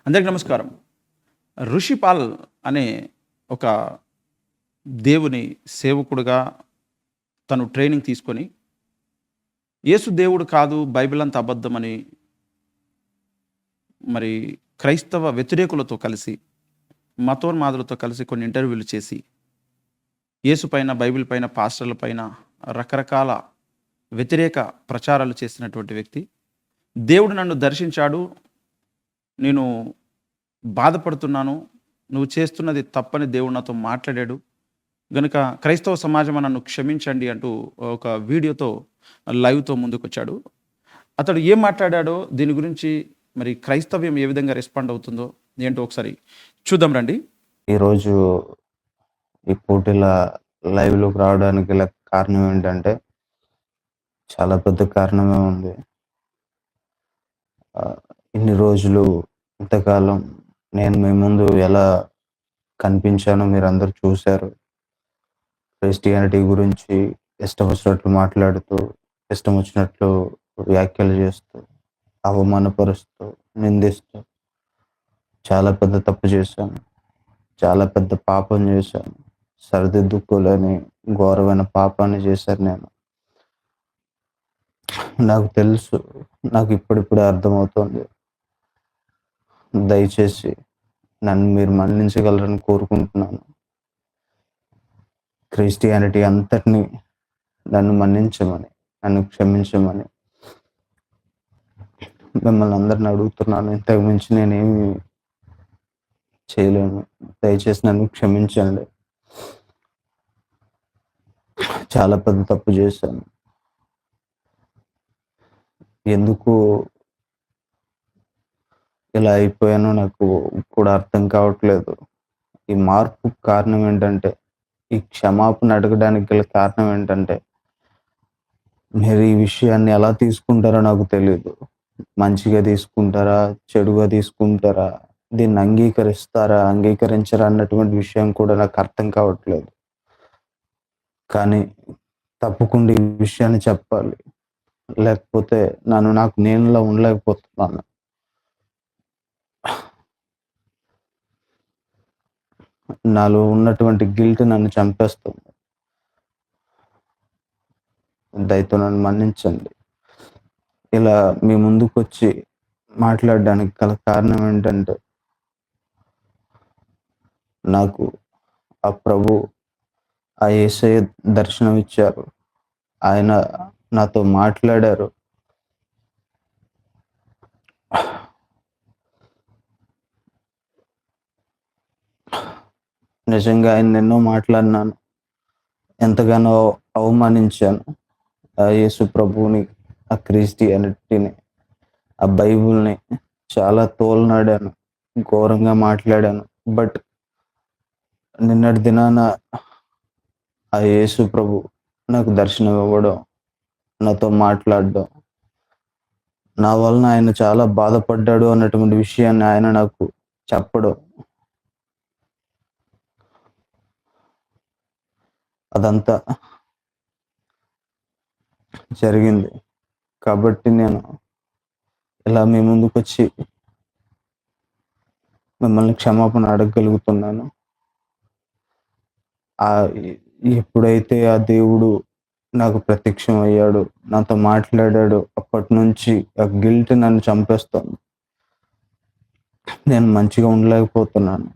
అందరికి నమస్కారం. ఋషిపాల్ అనే ఒక దేవుని సేవకుడుగా తను ట్రైనింగ్ తీసుకొని, యేసు దేవుడు కాదు, బైబిల్ అంతా అబద్ధమని మరి క్రైస్తవ వ్యతిరేకులతో కలిసి, మతోన్మాదులతో కలిసి కొన్ని ఇంటర్వ్యూలు చేసి, యేసు పైన, బైబిల్ పైన, పాస్టర్ల పైన రకరకాల వ్యతిరేక ప్రచారాలు చేసినటువంటి వ్యక్తి. దేవుడు నన్ను దర్శించాడు. నేను బాధపడుతున్నాను. నువ్వు చేస్తున్నది తప్పని దేవుడు నాతో మాట్లాడాడు. గనుక క్రైస్తవ సమాజం నన్ను క్షమించండి అంటూ ఒక వీడియోతో లైవ్‌తో ముందుకొచ్చాడు. అతడు ఏం మాట్లాడాడో దీని గురించి మరి క్రైస్తవ్యం ఏ విధంగా రెస్పాండ్ అవుతుందో ఏంటో ఒకసారి చూద్దాం రండి. ఈరోజు ఈ పోటీల లైవ్‌లోకి రావడానికి గల కారణం ఏంటంటే, చాలా పెద్ద కారణమే ఉంది. ఇన్ని రోజులు, ఇంతకాలం నేను మీ ముందు ఎలా కనిపించానో మీరందరూ చూశారు. క్రిస్టియానిటీ గురించి ఇష్టం వచ్చినట్లు మాట్లాడుతూ, ఇష్టం వచ్చినట్లు వ్యాఖ్యలు చేస్తూ, అవమానపరుస్తూ, నిందిస్తూ చాలా పెద్ద తప్పు చేశాను. చాలా పెద్ద పాపం చేశాను. సరిదిద్దుకోలేని ఘోరమైన పాపాన్ని చేశాను నేను. నాకు తెలుసు. నాకు ఇప్పుడిప్పుడే అర్థమవుతోంది. దయచేసి నన్ను మీరు మన్నించగలరని కోరుకుంటున్నాను. క్రిస్టియానిటీ అంతటిని నన్ను మన్నించమని, నన్ను క్షమించమని మిమ్మల్ని అందరిని అడుగుతున్నాను. ఇంతకు మించి నేనేమి చేయలేను. దయచేసి నన్ను క్షమించండి. చాలా పెద్ద తప్పు చేశాను. ఎందుకు ఇలా అయిపోయానో నాకు కూడా అర్థం కావట్లేదు. ఈ మార్పు కారణం ఏంటంటే, ఈ క్షమాపణ అడగడానికి గల కారణం ఏంటంటే, మీరు ఈ విషయాన్ని ఎలా తీసుకుంటారో నాకు తెలీదు. మంచిగా తీసుకుంటారా, చెడుగా తీసుకుంటారా, దీన్ని అంగీకరిస్తారా, అంగీకరించరా అన్నటువంటి విషయం కూడా నాకు అర్థం కావట్లేదు. కానీ తప్పకుండా ఈ విషయాన్ని చెప్పాలి. లేకపోతే నాకు నేనులా ఉండలేకపోతున్నాను. నాలో ఉన్నటువంటి గిల్ట్ నన్ను చంపేస్తుంది. దయతో నన్ను మన్నించండి. ఇలా మీ ముందుకొచ్చి మాట్లాడడానికి గల కారణం ఏంటంటే, నాకు ఆ ప్రభు, ఆ యేసయ్య దర్శనం ఇచ్చారు. ఆయన నాతో మాట్లాడారు. నిజంగా ఆయన ఎన్నో మాట్లాడినాను. ఎంతగానో అవమానించాను ఆ యేసు ప్రభువుని, ఆ క్రిస్టియానిటీని, ఆ బైబిల్ని చాలా తోలనాడాను, ఘోరంగా మాట్లాడాను. బట్ నిన్నటి దినాన ఆ యేసు ప్రభు నాకు దర్శనం ఇవ్వడం, నాతో మాట్లాడడం, నా వలన ఆయన చాలా బాధపడ్డాడు అన్నటువంటి విషయాన్ని ఆయన నాకు చెప్పడం, అదంతా జరిగింది. కాబట్టి నేను ఇలా మీ ముందుకొచ్చి మిమ్మల్ని క్షమాపణ అడగగలుగుతున్నాను. ఎప్పుడైతే ఆ దేవుడు నాకు ప్రత్యక్షం అయ్యాడు, నాతో మాట్లాడాడు, అప్పటి నుంచి ఆ గిల్ట్ నన్ను చంపేస్తుంది. నేను మంచిగా ఉండలేకపోతున్నాను.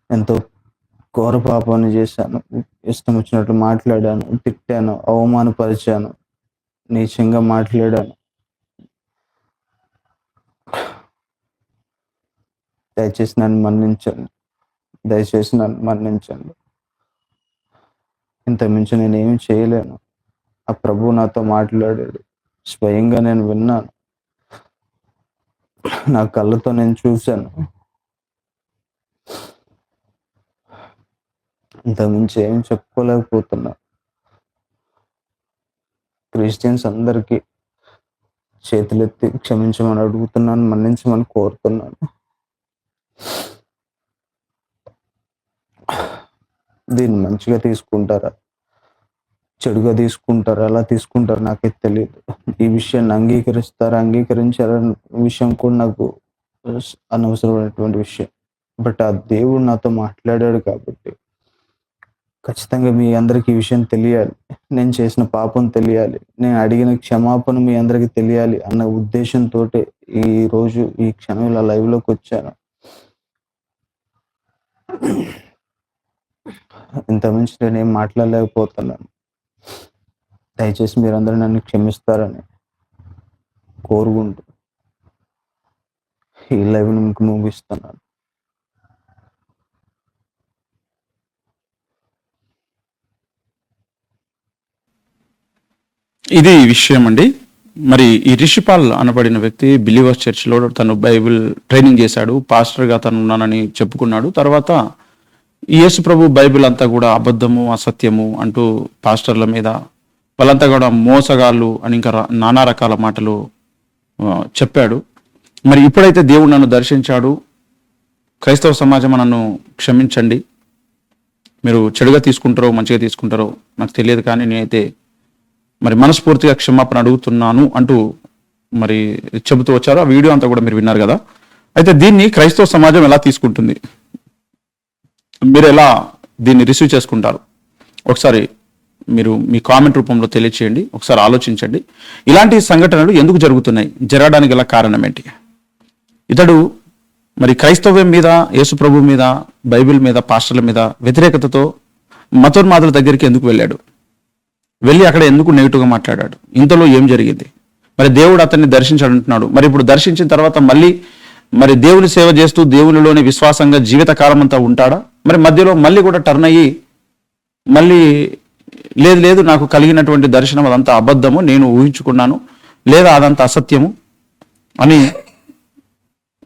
ఎంతో ఘోర పాపాన్ని చేశాను. ఇష్టం వచ్చినట్లు మాట్లాడాను, తిట్టాను, అవమానపరిచాను, నీచంగా మాట్లాడాను. దయచేసి నన్ను మన్నించండి. దయచేసి నన్ను మన్నించండి. ఇంతకుమించి నేనేమి చేయలేను. ఆ ప్రభువు నాతో మాట్లాడాడు. స్వయంగా నేను విన్నాను. నా కళ్ళతో నేను చూశాను. ఇంతకుమించి ఏం చెప్పుకోలేకపోతున్నా. క్రిస్టియన్స్ అందరికీ చేతులెత్తి క్షమించమని అడుగుతున్నాను, మన్నించమని కోరుతున్నాను. దీన్ని మంచిగా తీసుకుంటారా, చెడుగా తీసుకుంటారా, ఎలా తీసుకుంటారో నాకే తెలియదు. ఈ విషయాన్ని అంగీకరిస్తారా, అంగీకరించారా విషయం కూడా నాకు అనవసరమైనటువంటి విషయం. బట్ ఆ దేవుడు నాతో మాట్లాడాడు కాబట్టి ఖచ్చితంగా మీ అందరికీ ఈ విషయం తెలియాలి. నేను చేసిన పాపం తెలియాలి. నేను అడిగిన క్షమాపణ మీ అందరికీ తెలియాలి అన్న ఉద్దేశంతోటే ఈరోజు ఈ క్షణం ఇలా లైవ్‌లోకొచ్చాను. ఇంతకుమించి నేనేం మాట్లాడలేకపోతున్నాను. దయచేసి మీరందరూ నన్ను క్షమిస్తారని కోరుకుంటూ ఈ లైవ్‌ని మీకు ముగిస్తున్నాను. ఇది విషయం అండి. మరి ఈ రిషిపాల్ అనబడిన వ్యక్తి బిలీవర్స్ చర్చ్లో తను బైబిల్ ట్రైనింగ్ చేశాడు. పాస్టర్గా తను ఉన్నానని చెప్పుకున్నాడు. తర్వాత యేసు ప్రభు బైబిల్ అంతా కూడా అబద్ధము, అసత్యము అంటూ పాస్టర్ల మీద వాళ్ళంతా కూడా మోసగాళ్ళు అని ఇంకా నానా రకాల మాటలు చెప్పాడు. మరి ఇప్పుడైతే దేవుడు నన్ను దర్శించాడు, క్రైస్తవ సమాజం నన్ను క్షమించండి, మీరు చెడుగా తీసుకుంటారో మంచిగా తీసుకుంటారో నాకు తెలియదు, కానీ నేనైతే మరి మనస్ఫూర్తిగా క్షమాపణ అడుగుతున్నాను అంటూ మరి చెబుతూ వచ్చారు. ఆ వీడియో అంతా కూడా మీరు విన్నారు కదా. అయితే దీన్ని క్రైస్తవ సమాజం ఎలా తీసుకుంటుంది, మీరు ఎలా దీన్ని రిసీవ్ చేసుకుంటారు, ఒకసారి మీరు మీ కామెంట్ రూపంలో తెలియచేయండి. ఒకసారి ఆలోచించండి, ఇలాంటి సంఘటనలు ఎందుకు జరుగుతున్నాయి, జరగడానికి గల కారణం ఏంటి? ఇతడు మరి క్రైస్తవ్యం మీద, యేసు ప్రభు మీద, బైబిల్ మీద, పాస్టర్ల మీద వ్యతిరేకతతో మతోన్మాదుల దగ్గరికి ఎందుకు వెళ్ళాడు? వెళ్ళి అక్కడ ఎందుకు నెగిటివ్గా మాట్లాడాడు? ఇంతలో ఏం జరిగింది? మరి దేవుడు అతన్ని దర్శించాడు అంటున్నాడు. మరి ఇప్పుడు దర్శించిన తర్వాత మళ్ళీ మరి దేవుని సేవ చేస్తూ దేవునిలోని విశ్వాసంగా జీవితకాలం అంతా ఉంటాడా? మరి మధ్యలో మళ్ళీ కూడా టర్న్ అయ్యి మళ్ళీ లేదు లేదు నాకు కలిగినటువంటి దర్శనం అదంతా అబద్ధము, నేను ఊహించుకున్నాను, లేదా అదంతా అసత్యము అని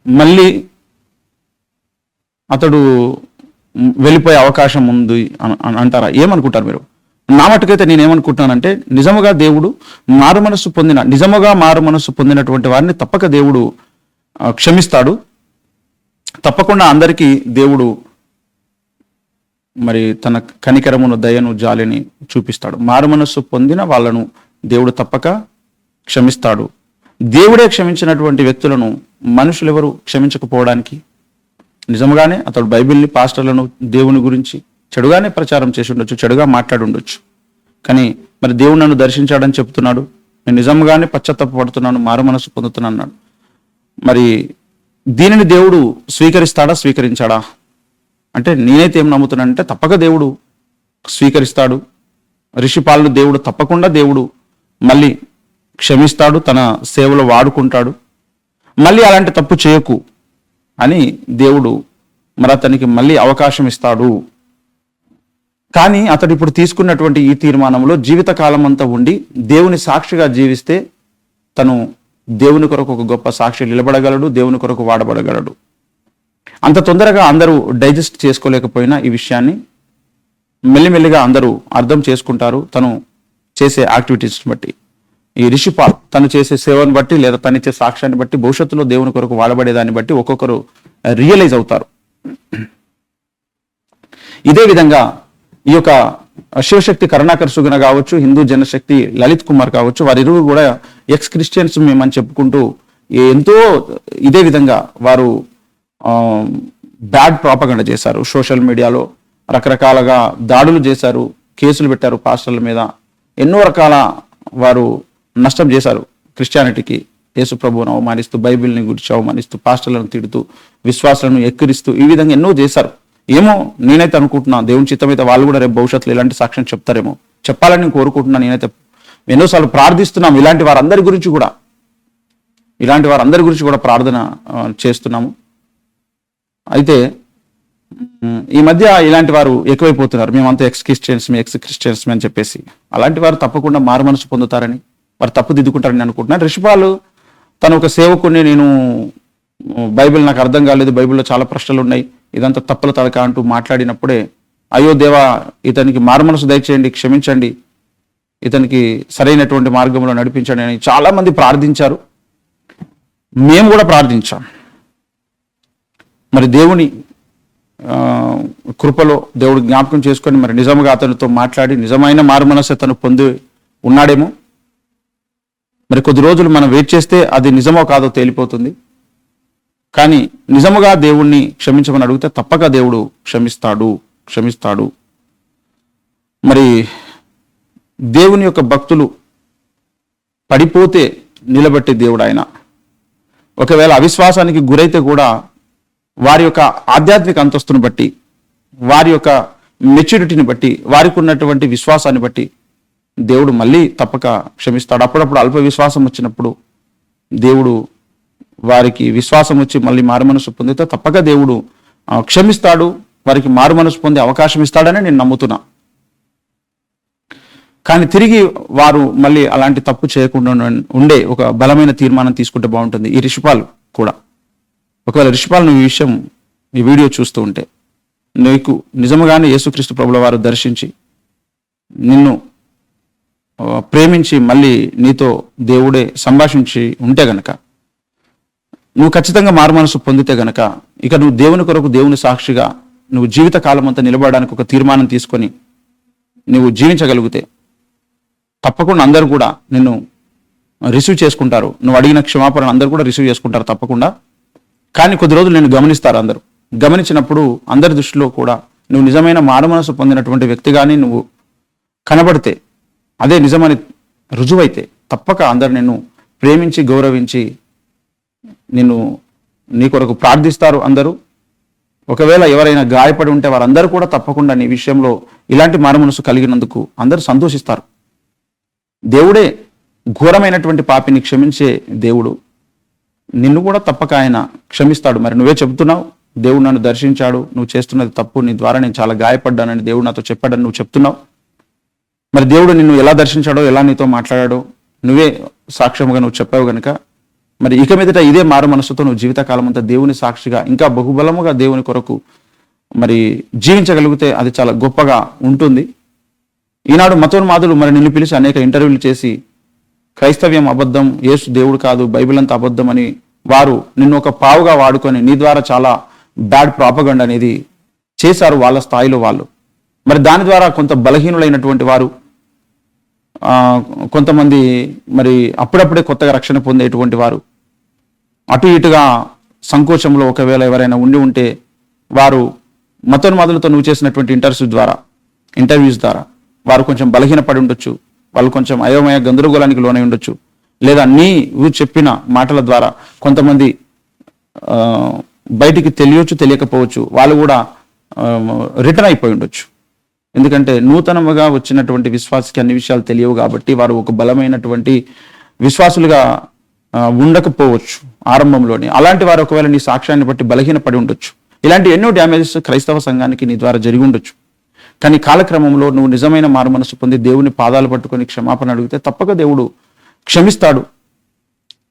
మళ్ళీ అతడు వెళ్ళిపోయే అవకాశం ఉంది అంటారా? ఏమనుకుంటారు మీరు? నా మటుకైతే నేనేమనుకుంటున్నానంటే, నిజముగా దేవుడు నిజముగా మారు మనస్సు పొందినటువంటి వారిని తప్పక దేవుడు క్షమిస్తాడు. తప్పకుండా అందరికీ దేవుడు మరి తన కనికరమును, దయను, జాలిని చూపిస్తాడు. మారు మనస్సు పొందిన వాళ్ళను దేవుడు తప్పక క్షమిస్తాడు. దేవుడే క్షమించినటువంటి వ్యక్తులను మనుషులు ఎవరు క్షమించకపోవడానికి? నిజంగానే అతడు బైబిల్ని, పాస్టర్లను దేవుని గురించి చెడుగానే ప్రచారం చేసి ఉండొచ్చు, చెడుగా మాట్లాడి ఉండొచ్చు. కానీ మరి దేవుడు నన్ను దర్శించాడని చెప్తున్నాడు, నేను నిజంగానే పశ్చాత్తాపడుతున్నాను, మారు మనస్సు పొందుతున్నాను అన్నాడు. మరి దీనిని దేవుడు స్వీకరిస్తాడా, స్వీకరించాడా అంటే నేనైతే ఏం నమ్ముతున్నానంటే తప్పక దేవుడు స్వీకరిస్తాడు. రిషిపాలను దేవుడు తప్పకుండా దేవుడు మళ్ళీ క్షమిస్తాడు, తన సేవలో వాడుకుంటాడు. మళ్ళీ అలాంటి తప్పు చేయకు అని దేవుడు మరి అతనికి మళ్ళీ అవకాశం ఇస్తాడు. కానీ అతడు ఇప్పుడు తీసుకున్నటువంటి ఈ తీర్మానంలో జీవితకాలం అంతా ఉండి దేవుని సాక్షిగా జీవిస్తే తను దేవుని కొరకు ఒక గొప్ప సాక్షి నిలబడగలడు, దేవుని కొరకు వాడబడగలడు. అంత తొందరగా అందరూ డైజెస్ట్ చేసుకోలేకపోయినా ఈ విషయాన్ని మెల్లిమెల్లిగా అందరూ అర్థం చేసుకుంటారు. తను చేసే యాక్టివిటీస్ని బట్టి, ఈ రిషిపాల్ తను చేసే సేవను బట్టి లేదా తను ఇచ్చే సాక్ష్యాన్ని బట్టి భవిష్యత్తులో దేవుని కొరకు వాడబడేదాన్ని బట్టి ఒక్కొక్కరు రియలైజ్ అవుతారు. ఇదే విధంగా ఈ యొక్క శివశక్తి కరుణాకర్ సుగుణ కావచ్చు, హిందూ జనశక్తి లలిత్ కుమార్ కావచ్చు, వారిరువురు కూడా ఎక్స్ క్రిస్టియన్స్ మేమని చెప్పుకుంటూ ఎంతో ఇదే విధంగా వారు బ్యాడ్ ప్రాపగండ చేశారు. సోషల్ మీడియాలో రకరకాలుగా దాడులు చేశారు, కేసులు పెట్టారు పాస్టర్ల మీద, ఎన్నో రకాల వారు నష్టం చేశారు క్రిస్టియానిటీకి. యేసు ప్రభువును అవమానిస్తూ, బైబిల్ని గురించి అవమానిస్తూ, పాస్టర్లను తిడుతూ, విశ్వాసాలను ఎక్కిరిస్తూ ఈ విధంగా ఎన్నో చేశారు. ఏమో నేనైతే అనుకుంటున్నాను, దేవుని చిత్తమైతే వాళ్ళు కూడా రేపు భవిష్యత్తులో ఇలాంటి సాక్ష్యం చెప్తారేమో, చెప్పాలని నేను కోరుకుంటున్నాను. నేనైతే ఎన్నోసార్లు ప్రార్థిస్తున్నాము ఇలాంటి వారందరి గురించి కూడా ప్రార్థన చేస్తున్నాము. అయితే ఈ మధ్య ఇలాంటి వారు ఎక్కువైపోతున్నారు. మేమంతా ఎక్స్ క్రిస్టియన్స్ అని చెప్పేసి. అలాంటి వారు తప్పకుండా మారు మనసు పొందుతారని, వారు తప్పు దిద్దుకుంటారని అనుకుంటున్నాను. రిషిపాలు తను ఒక సేవకుని, నేను బైబిల్ నాకు అర్థం కాలేదు, బైబిల్లో చాలా ప్రశ్నలు ఉన్నాయి, ఇదంతా తప్పుల తడక అంటూ మాట్లాడినప్పుడే అయ్యో దేవా ఇతనికి మారు మనసు దయచేయండి, క్షమించండి, ఇతనికి సరైనటువంటి మార్గంలో నడిపించండి అని చాలా మంది ప్రార్థించారు. మేము కూడా ప్రార్థించాం. మరి దేవుని కృపలో దేవుడు జ్ఞాపకం చేసుకొని మరి నిజంగా అతనితో మాట్లాడి నిజమైన మారు మనసు అతను పొంది ఉన్నాడేమో. మరి కొద్ది రోజులు మనం వెయిట్ చేస్తే అది నిజమో కాదో తేలిపోతుంది. కానీ నిజముగా దేవుణ్ణి క్షమించమని అడిగితే తప్పక దేవుడు క్షమిస్తాడు. మరి దేవుని యొక్క భక్తులు పడిపోతే నిలబెట్టే దేవుడు ఆయన. ఒకవేళ అవిశ్వాసానికి గురైతే కూడా వారి యొక్క ఆధ్యాత్మిక అంతస్తుని బట్టి, వారి యొక్క మెచ్యూరిటీని బట్టి, వారికి ఉన్నటువంటి విశ్వాసాన్ని బట్టి దేవుడు మళ్ళీ తప్పక క్షమిస్తాడు. అప్పుడప్పుడు అల్ప విశ్వాసం వచ్చినప్పుడు దేవుడు వారికి విశ్వాసం వచ్చి మళ్ళీ మారుమనసు పొందితే తప్పక దేవుడు క్షమిస్తాడు, వారికి మారుమనసు పొందే అవకాశం ఇస్తాడని నేను నమ్ముతున్నా. కానీ తిరిగి వారు మళ్ళీ అలాంటి తప్పు చేయకుండా ఉండే ఒక బలమైన తీర్మానం తీసుకుంటే బాగుంటుంది. ఈ రిషిపాలు కూడా, ఒకవేళ రిషిపాలు నువ్వు ఈ వీడియో చూస్తూ ఉంటే, నీకు నిజముగానే యేసుక్రీస్తు ప్రభుల వారు దర్శించి నిన్ను ప్రేమించి మళ్ళీ నీతో దేవుడే సంభాషించి ఉంటే గనక, నువ్వు ఖచ్చితంగా మారుమనసు పొందితే గనక, ఇక నువ్వు దేవుని కొరకు దేవుని సాక్షిగా నువ్వు జీవిత కాలం అంతా నిలబడడానికి ఒక తీర్మానం తీసుకొని నువ్వు జీవించగలిగితే తప్పకుండా అందరూ కూడా నిన్ను రిసీవ్ చేసుకుంటారు. నువ్వు అడిగిన క్షమాపణ అందరూ కూడా రిసీవ్ చేసుకుంటారు తప్పకుండా. కానీ కొద్ది రోజులు నేను గమనిస్తారు. అందరూ గమనించినప్పుడు అందరి దృష్టిలో కూడా నువ్వు నిజమైన మారుమనసు పొందినటువంటి వ్యక్తిగానే నువ్వు కనబడితే, అదే నిజమని రుజువైతే తప్పక అందరు నిన్ను ప్రేమించి గౌరవించి నిన్ను నీ కొరకు ప్రార్థిస్తారు అందరూ. ఒకవేళ ఎవరైనా గాయపడి ఉంటే వారందరూ కూడా తప్పకుండా నీ విషయంలో ఇలాంటి మారుమనసు కలిగినందుకు అందరూ సంతోషిస్తారు. దేవుడే ఘోరమైనటువంటి పాపిని క్షమించే దేవుడు, నిన్ను కూడా తప్పక ఆయన క్షమిస్తాడు. మరి నువ్వే చెబుతున్నావు, దేవుడు నన్ను దర్శించాడు, నువ్వు చేస్తున్నది తప్పు, నీ ద్వారా నేను చాలా గాయపడ్డానని దేవుడు నాతో చెప్పాడని నువ్వు చెప్తున్నావు. మరి దేవుడు నిన్ను ఎలా దర్శించాడో, ఎలా నీతో మాట్లాడాడో నువ్వే సాక్ష్యముగా నువ్వు చెప్పావు కనుక, మరి ఇక మీదట ఇదే మారు మనసుతో నువ్వు జీవితకాలం అంతా దేవుని సాక్షిగా ఇంకా బహుబలముగా దేవుని కొరకు మరి జీవించగలిగితే అది చాలా గొప్పగా ఉంటుంది. ఈనాడు మతోన్మాదులు మరి నిన్ను పిలిచి అనేక ఇంటర్వ్యూలు చేసి క్రైస్తవ్యం అబద్ధం, యేసు దేవుడు కాదు, బైబిల్ అంతా అబద్ధం అని వారు నిన్ను ఒక పావుగా వాడుకొని నీ ద్వారా చాలా బ్యాడ్ ప్రాపగండా అనేది చేశారు వాళ్ళ స్థాయిలో వాళ్ళు. మరి దాని ద్వారా కొంత బలహీనులైనటువంటి వారు, కొంతమంది మరి అప్పుడప్పుడే కొత్తగా రక్షణ పొందేటువంటి వారు అటు ఇటుగా సంకోచంలో ఒకవేళ ఎవరైనా ఉండి ఉంటే వారు మతోన్మాదులతో నువ్వు చేసినటువంటి ఇంటర్వ్యూస్ ద్వారా వారు కొంచెం బలహీనపడి ఉండొచ్చు, వాళ్ళు కొంచెం అయోమయ గందరగోళానికి లోనై ఉండొచ్చు, లేదా నీవు చెప్పిన మాటల ద్వారా కొంతమంది బయటికి తెలియకపోవచ్చు, వాళ్ళు కూడా రిటర్న్ అయిపోయి ఉండొచ్చు. ఎందుకంటే నూతనముగా వచ్చినటువంటి విశ్వాసకి అన్ని విషయాలు తెలియవు కాబట్టి వారు ఒక బలమైనటువంటి విశ్వాసులుగా ఉండకపోవచ్చు ఆరంభంలోనే. అలాంటి వారు ఒకవేళ నీ సాక్ష్యాన్ని బట్టి బలహీనపడి ఉండొచ్చు. ఇలాంటి ఎన్నో డ్యామేజెస్ క్రైస్తవ సంఘానికి నీ ద్వారా జరిగి ఉండొచ్చు. కానీ కాలక్రమంలో నువ్వు నిజమైన మారు మనసు పొంది దేవుని పాదాలు పట్టుకొని క్షమాపణ అడిగితే తప్పక దేవుడు క్షమిస్తాడు,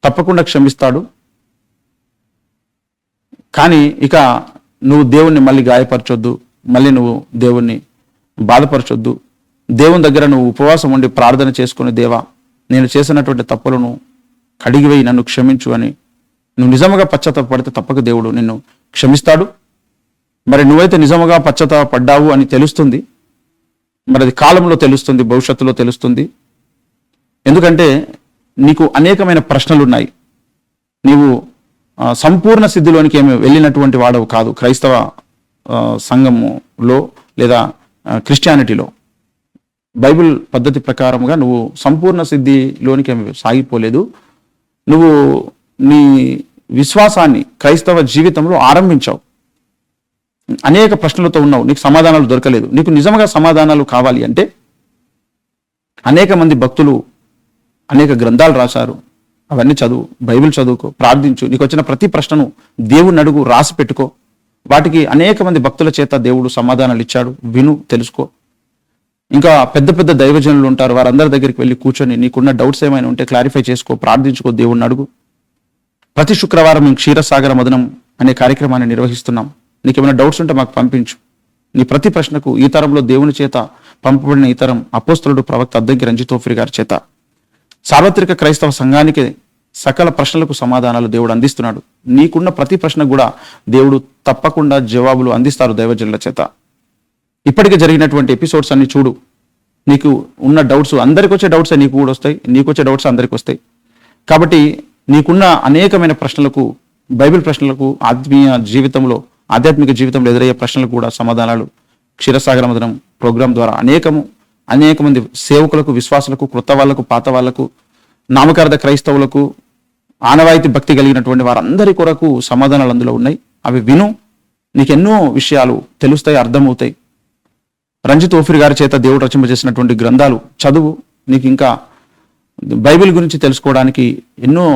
తప్పకుండా క్షమిస్తాడు. కానీ ఇక నువ్వు దేవుణ్ణి మళ్ళీ గాయపరచొద్దు, మళ్ళీ నువ్వు దేవుణ్ణి బాధపరచొద్దు. దేవుని దగ్గర నువ్వు ఉపవాసం ఉండి ప్రార్థన చేసుకుని, దేవా నేను చేసినటువంటి తప్పులను కడిగివేయి, నన్ను క్షమించు అని నువ్వు నిజముగా పశ్చాత్తాపడితే తప్పక దేవుడు నిన్ను క్షమిస్తాడు. మరి నువ్వైతే నిజముగా పశ్చాత్తాపడ్డావు అని తెలుస్తుంది, మరి అది కాలంలో తెలుస్తుంది, భవిష్యత్తులో తెలుస్తుంది. ఎందుకంటే నీకు అనేకమైన ప్రశ్నలు ఉన్నాయి. నీవు సంపూర్ణ సిద్ధిలోనికి ఏమి వెళ్ళినటువంటి వాడవు కాదు. క్రైస్తవ సంఘములో లేదా క్రిస్టియానిటీలో బైబిల్ పద్ధతి ప్రకారంగా నువ్వు సంపూర్ణ సిద్ధిలోనికి ఏమి సాగిపోలేదు. నువ్వు నీ విశ్వాసాన్ని క్రైస్తవ జీవితంలో ఆరంభించావు, అనేక ప్రశ్నలతో ఉన్నావు, నీకు సమాధానాలు దొరకలేదు. నీకు నిజంగా సమాధానాలు కావాలి అంటే అనేక మంది భక్తులు అనేక గ్రంథాలు రాశారు, అవన్నీ చదువు, బైబిల్ చదువుకో, ప్రార్థించు. నీకు వచ్చిన ప్రతి ప్రశ్నను దేవుని అడుగు, రాసి పెట్టుకో. వాటికి అనేక మంది భక్తుల చేత దేవుడు సమాధానాలు ఇచ్చాడు, విను, తెలుసుకో. ఇంకా పెద్ద పెద్ద దైవజనులు ఉంటారు, వారందరి దగ్గరికి వెళ్ళి కూర్చొని నీకున్న డౌట్స్ ఏమైనా ఉంటే క్లారిఫై చేసుకో, ప్రార్థించుకో, దేవుణ్ణి అడుగు. ప్రతి శుక్రవారం మేము క్షీరసాగర మదనం అనే కార్యక్రమాన్ని నిర్వహిస్తున్నాం. నీకు ఏమైనా డౌట్స్ ఉంటే మాకు పంపించు. నీ ప్రతి ప్రశ్నకు ఈ తరంలో దేవుని చేత పంపబడిన ఈ తరం అపోస్తలుడు ప్రవక్త అద్దంకి రంజితోఫ్రి గారి చేత సార్వత్రిక క్రైస్తవ సంఘానికి సకల ప్రశ్నలకు సమాధానాలు దేవుడు అందిస్తున్నాడు. నీకున్న ప్రతి ప్రశ్నకు కూడా దేవుడు తప్పకుండా జవాబులు అందిస్తారు దైవజనుల చేత. ఇప్పటికే జరిగినటువంటి ఎపిసోడ్స్ అన్ని చూడు. నీకు ఉన్న డౌట్స్, అందరికి వచ్చే డౌట్స్ నీకు కూడా వస్తాయి, నీకు వచ్చే డౌట్స్ అందరికి వస్తాయి. కాబట్టి నీకున్న అనేకమైన ప్రశ్నలకు బైబిల్ ప్రశ్నలకు ఆధ్యాత్మిక జీవితంలో ఎదురయ్యే ప్రశ్నలకు కూడా సమాధానాలు క్షీరసాగర మదనం ప్రోగ్రాం ద్వారా అనేక మంది సేవకులకు, విశ్వాసులకు, క్రొత్త వాళ్లకు, పాత వాళ్లకు, నామకార్థ క్రైస్తవులకు, ఆనవాయితీ భక్తి కలిగినటువంటి వారందరి కొరకు సమాధానాలు అందులో ఉన్నాయి. అవి విను, నీకెన్నో విషయాలు తెలుస్తాయి, అర్థమవుతాయి. రంజిత్ ఓఫిర్ గారి చేత దేవుడు రచింపజేసినటువంటి గ్రంథాలు చదువు, నీకు ఇంకా బైబిల్ గురించి తెలుసుకోవడానికి ఎన్నో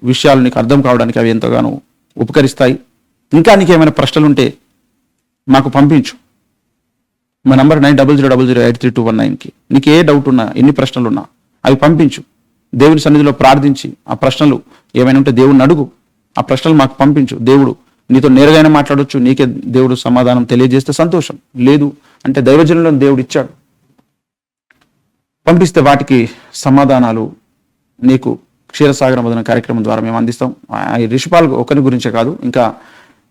విషయాలు నీకు అర్థం కావడానికి అవి ఎంతగానో ఉపకరిస్తాయి. ఇంకా నీకేమైనా ప్రశ్నలు ఉంటే మాకు పంపించు. మా నంబర్ 9000083219కి. నీకు ఏ డౌట్ ఉన్నా, ఎన్ని ప్రశ్నలు ఉన్నా అవి పంపించు. దేవుని సన్నిధిలో ప్రార్థించి ఆ ప్రశ్నలు ఏమైనా ఉంటే దేవుడిని అడుగు. ఆ ప్రశ్నలు మాకు పంపించు. దేవుడు నీతో నేరుగానే మాట్లాడొచ్చు. నీకే దేవుడు సమాధానం తెలియజేస్తే సంతోషం. లేదు అంటే దైవజనులను దేవుడు ఇచ్చాడు, పంపిస్తే వాటికి సమాధానాలు నీకు క్షీరసాగర మదన కార్యక్రమం ద్వారా మేము అందిస్తాం. ఈ రిషిపాల్ ఒకరి గురించే కాదు, ఇంకా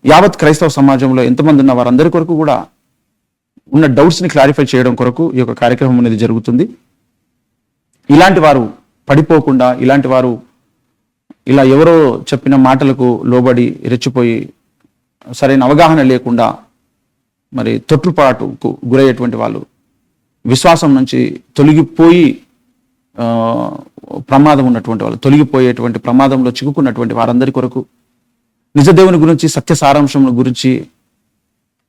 యావత్ క్రైస్తవ సమాజంలో ఎంతమంది ఉన్న వారందరి కొరకు కూడా ఉన్న డౌట్స్ని క్లారిఫై చేయడం కొరకు ఈ యొక్క కార్యక్రమం అనేది జరుగుతుంది. ఇలాంటి వారు పడిపోకుండా, ఇలాంటి వారు ఇలా ఎవరో చెప్పిన మాటలకు లోబడి రెచ్చిపోయి సరైన అవగాహన లేకుండా మరి తొట్టుపాటుకు గురయ్యేటువంటి వాళ్ళు, విశ్వాసం నుంచి తొలగిపోయి ప్రమాదం ఉన్నటువంటి వాళ్ళు, తొలగిపోయేటువంటి ప్రమాదంలో చిక్కుకున్నటువంటి వారందరి కొరకు నిజ దేవుని గురించి, సత్య సారాంశం గురించి,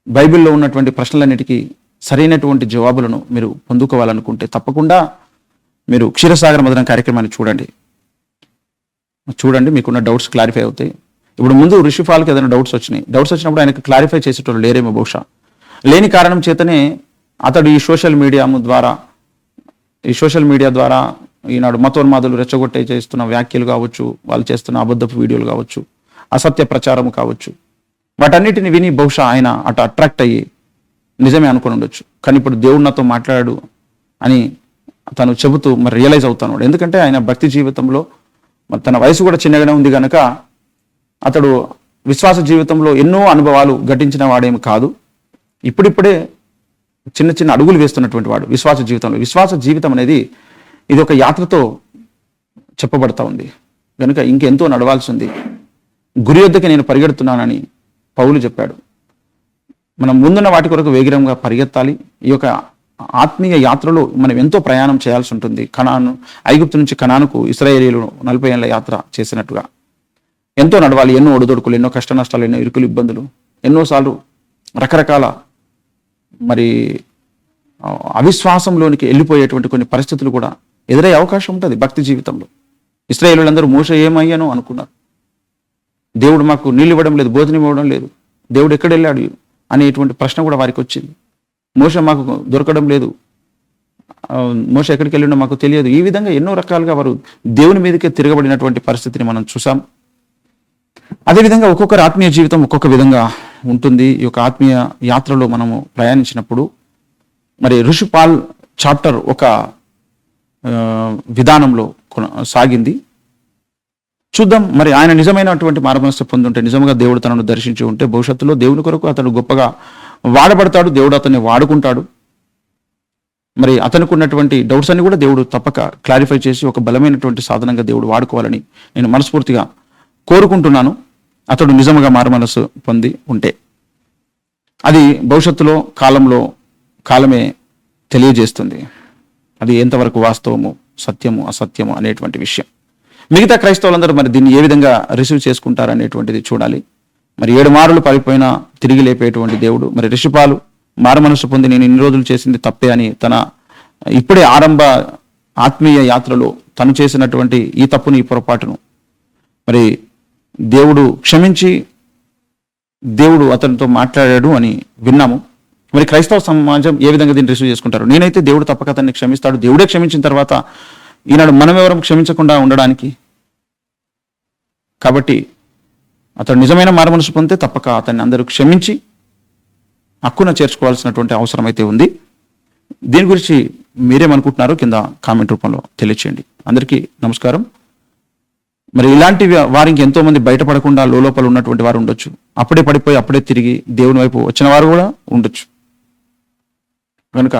బైబిల్లో ఉన్నటువంటి ప్రశ్నలన్నిటికీ సరైనటువంటి జవాబులను మీరు పొందుకోవాలనుకుంటే తప్పకుండా మీరు క్షీరసాగర మదనం కార్యక్రమాన్ని చూడండి. మీకున్న డౌట్స్ క్లారిఫై అవుతాయి. ఇప్పుడు ముందు రిషిపాల్కి ఏదైనా డౌట్స్ వచ్చినప్పుడు ఆయనకు క్లారిఫై చేసేటోళ్ళు లేరేమో బహుశా. లేని కారణం చేతనే అతడు ఈ సోషల్ మీడియా ద్వారా ఈనాడు మతోన్మాదులు రెచ్చగొట్టే చేస్తున్న వ్యాఖ్యలు కావచ్చు, వాళ్ళు చేస్తున్న అబద్ధపు వీడియోలు కావచ్చు, అసత్య ప్రచారం కావచ్చు, వాటన్నిటిని విని బహుశా ఆయన అటు అట్రాక్ట్ అయ్యి నిజమే అనుకుని ఉండొచ్చు. కానీ ఇప్పుడు దేవుడు నాతో మాట్లాడాడు అని తను చెబుతూ మరి రియలైజ్ అవుతాను. ఎందుకంటే ఆయన భక్తి జీవితంలో మరి తన వయసు కూడా చిన్నగానే ఉంది కనుక అతడు విశ్వాస జీవితంలో ఎన్నో అనుభవాలు ఘటించిన వాడేమి కాదు. ఇప్పుడిప్పుడే చిన్న చిన్న అడుగులు వేస్తున్నటువంటి వాడు విశ్వాస జీవితంలో. విశ్వాస జీవితం అనేది ఇది ఒక యాత్రతో చెప్పబడతా ఉంది కనుక ఇంకెంతో నడవాల్సి ఉంది. గురి యొద్దకి నేను పరిగెడుతున్నానని పౌలు చెప్పాడు. మనం ముందున్న వాటి కొరకు వేగిరంగా పరిగెత్తాలి. ఈ యొక్క ఆత్మీయ యాత్రలో మనం ఎంతో ప్రయాణం చేయాల్సి ఉంటుంది. ఐగుప్తు నుంచి కనానుకు ఇశ్రాయేలీయులు 40 ఏళ్ల యాత్ర చేసినట్టుగా ఎంతో నడవాలి. ఎన్నో ఒడిదొడుకులు, ఎన్నో కష్ట నష్టాలు, ఎన్నో ఇరుకులు, ఇబ్బందులు, ఎన్నోసార్లు రకరకాల మరి అవిశ్వాసంలోనికి వెళ్ళిపోయేటువంటి కొన్ని పరిస్థితులు కూడా ఎదురయ్యే అవకాశం ఉంటుంది భక్తి జీవితంలో. ఇశ్రాయేలీయులందరూ మోషే ఏమయ్యానో అనుకున్నారు. దేవుడు మాకు నీళ్ళు ఇవ్వడం లేదు, భోజనం ఇవ్వడం లేదు, దేవుడు ఎక్కడ వెళ్ళాడు అనేటువంటి ప్రశ్న కూడా వారికి వచ్చింది. మోషే మాకు దొరకడం లేదు, మోషే ఎక్కడికి వెళ్ళిండో మాకు తెలియదు. ఈ విధంగా ఎన్నో రకాలుగా వారు దేవుని మీదకే తిరగబడినటువంటి పరిస్థితిని మనం చూసాం. అదేవిధంగా ఒక్కొక్కరి ఆత్మీయ జీవితం ఒక్కొక్క విధంగా ఉంటుంది. ఈ యొక్క ఆత్మీయ యాత్రలో మనము ప్రయాణించినప్పుడు మరి ఋషిపాల్ చాప్టర్ ఒక విధానంలో సాగింది. చూద్దాం, మరి ఆయన నిజమైనటువంటి మారుమనస్సు పొంది ఉంటే, నిజంగా దేవుడు తనను దర్శించి ఉంటే భవిష్యత్తులో దేవుని కొరకు అతడు గొప్పగా వాడబడతాడు. దేవుడు అతన్ని వాడుకుంటాడు. మరి అతనికి ఉన్నటువంటి డౌట్స్ అన్ని కూడా దేవుడు తప్పక క్లారిఫై చేసి ఒక బలమైనటువంటి సాధనంగా దేవుడు వాడుకోవాలని నేను మనస్ఫూర్తిగా కోరుకుంటున్నాను. అతడు నిజంగా మారుమనస్సు పొంది ఉంటే అది భవిష్యత్తులో కాలమే తెలియజేస్తుంది. అది ఎంతవరకు వాస్తవము, సత్యము, అసత్యము అనేటువంటి విషయం. మిగతా క్రైస్తవులందరూ మరి దీన్ని ఏ విధంగా రిసీవ్ చేసుకుంటారు అనేటువంటిది చూడాలి. మరి 7 మారులు పడిపోయినా తిరిగి లేపేటువంటి దేవుడు. మరి రిషిపాలు మారుమనస్సు పొంది నేను ఇన్ని రోజులు చేసింది తప్పే అని తన ఇప్పుడే ఆరంభ ఆత్మీయ యాత్రలో తను చేసినటువంటి ఈ తప్పుని, ఈ పొరపాటును మరి దేవుడు క్షమించి దేవుడు అతనితో మాట్లాడాడు అని విన్నాము. మరి క్రైస్తవ సమాజం ఏ విధంగా దీన్ని రిసీవ్ చేసుకుంటారు? నేనైతే దేవుడు తప్పక అతన్ని క్షమిస్తాడు. దేవుడే క్షమించిన తర్వాత ఈనాడు మనం ఎవరం క్షమించకుండా ఉండడానికి? కాబట్టి అతడు నిజమైన మారుమనసు పొందితే తప్పక అతన్ని అందరూ క్షమించి హక్కున చేర్చుకోవాల్సినటువంటి అవసరం అయితే ఉంది. దీని గురించి మీరేమనుకుంటున్నారో కింద కామెంట్ రూపంలో తెలియచేయండి. అందరికీ నమస్కారం. మరి ఇలాంటి వారికి ఎంతో మంది బయటపడకుండా లోపల ఉన్నటువంటి వారు ఉండొచ్చు. అప్పుడే పడిపోయి అప్పుడే తిరిగి దేవుని వైపు వచ్చిన వారు కూడా ఉండొచ్చు. కనుక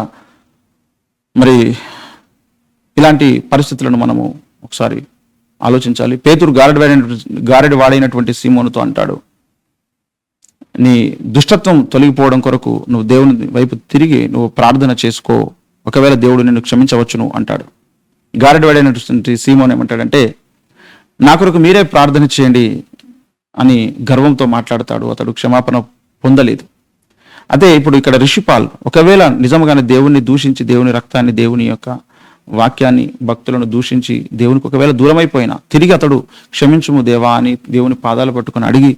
మరి ఇలాంటి పరిస్థితులను మనము ఒకసారి ఆలోచించాలి. పేతురు గారెడి వాడైనటువంటి సీమోనుతో అంటాడు, నీ దుష్టత్వం తొలగిపోవడం కొరకు నువ్వు దేవుని వైపు తిరిగి నువ్వు ప్రార్థన చేసుకో, ఒకవేళ దేవుడు నిన్ను క్షమించవచ్చును అంటాడు. గారెడి వాడైనటువంటి సీమోన్ ఏమంటాడంటే, నా కొరకు మీరే ప్రార్థన చేయండి అని గర్వంతో మాట్లాడతాడు. అతడు క్షమాపణ పొందలేదు. అదే ఇప్పుడు ఇక్కడ రిషిపాల్ ఒకవేళ నిజంగానే దేవుణ్ణి దూషించి, దేవుని రక్తాన్ని, దేవుని యొక్క వాక్యాన్ని, భక్తులను దూషించి దేవునికి ఒకవేళ దూరమైపోయినా తిరిగి అతడు క్షమించుము దేవా అని దేవుని పాదాలు పట్టుకొని అడిగి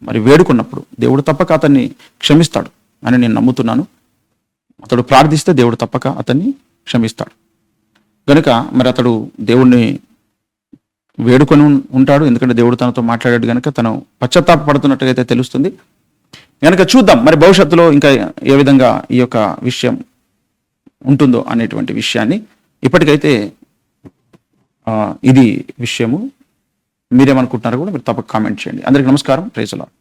మరి వేడుకున్నప్పుడు దేవుడు తప్పక అతన్ని క్షమిస్తాడు అని నేను నమ్ముతున్నాను. అతడు ప్రార్థిస్తే దేవుడు తప్పక అతన్ని క్షమిస్తాడు. కనుక మరి అతడు దేవుణ్ణి వేడుకొని ఉంటాడు, ఎందుకంటే దేవుడు తనతో మాట్లాడాడు కనుక తను పశ్చాత్తాపడుతున్నట్టుగా తెలుస్తుంది. కనుక చూద్దాం మరి భవిష్యత్తులో ఇంకా ఏ విధంగా ఈ యొక్క విషయం ఉంటుందో అనేటువంటి విషయాన్ని. ఇప్పటికైతే ఇది విషయము. మీరేమనుకుంటున్నారో కూడా మీరు తప్పక కామెంట్ చేయండి. అందరికీ నమస్కారం. Praise the lord.